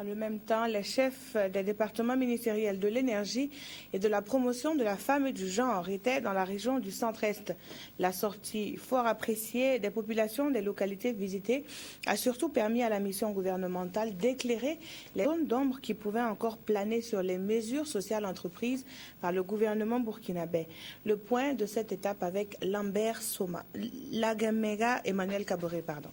En même temps, les chefs des départements ministériels de l'énergie et de la promotion de la femme et du genre étaient dans la région du centre-est. La sortie fort appréciée des populations des localités visitées a surtout permis à la mission gouvernementale d'éclairer les zones d'ombre qui pouvaient encore planer sur les mesures sociales entreprises par le gouvernement burkinabé. Le point de cette étape avec Lambert Soma, Lagamega Emmanuel Kaboré, pardon.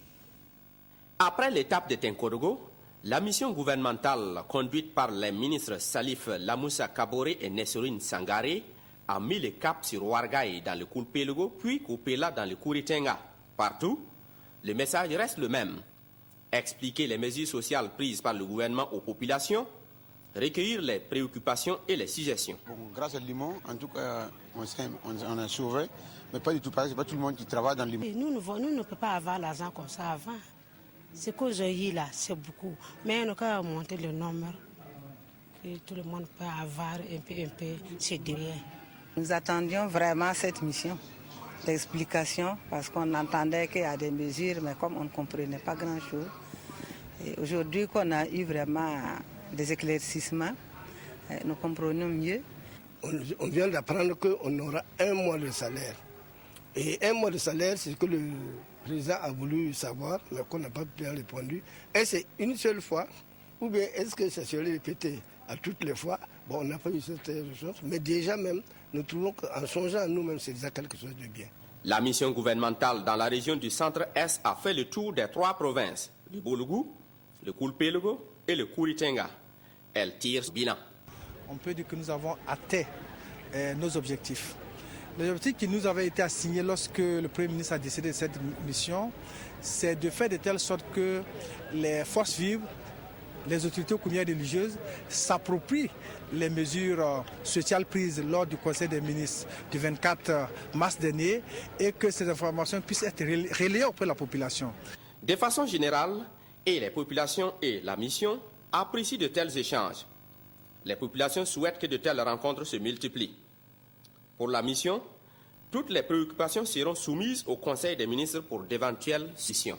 Après l'étape de Tenkodogo, la mission gouvernementale conduite par les ministres Salif Lamoussa Kaboré et Nessorine Sangaré a mis le cap sur Ouargaï dans le Koulpelogo, puis Koupela dans le Kouritenga. Partout, le message reste le même. Expliquer les mesures sociales prises par le gouvernement aux populations, recueillir les préoccupations et les suggestions. Bon, grâce à Limon, en tout cas, on a sauvé, mais pas du tout pareil, c'est pas tout le monde qui travaille dans Limon. Nous ne pouvons pas avoir l'argent comme ça avant. Ce que j'ai eu là, c'est beaucoup. Mais on a monté le nombre. Et tout le monde peut avoir un peu, c'est derrière. Nous attendions vraiment cette mission d'explication parce qu'on entendait qu'il y a des mesures, mais comme on ne comprenait pas grand-chose. Et aujourd'hui qu'on a eu vraiment des éclaircissements, nous comprenons mieux. On vient d'apprendre qu'on aura 1 mois de salaire. Et 1 mois de salaire, c'est ce que le président a voulu savoir, mais qu'on n'a pas bien répondu. Est-ce c'est une seule fois, ou bien est-ce que ça serait répété à toutes les fois? Bon, on n'a pas eu cette réponse, mais déjà même, nous trouvons qu'en songeant à nous-mêmes, c'est déjà quelque chose de bien. La mission gouvernementale dans la région du centre-est a fait le tour des 3 provinces, le Bolougou, le Koulpelogo et le Kouritenga. Elle tire ce bilan. On peut dire que nous avons atteint nos objectifs. L'objectif qui nous avait été assigné lorsque le Premier ministre a décidé de cette mission, c'est de faire de telle sorte que les forces vives, les autorités coutumières religieuses s'approprient les mesures sociales prises lors du Conseil des ministres du 24 mars dernier et que ces informations puissent être relayées auprès de la population. De façon générale, et les populations et la mission apprécient de tels échanges. Les populations souhaitent que de telles rencontres se multiplient. Pour la mission, toutes les préoccupations seront soumises au Conseil des ministres pour d'éventuelles sessions.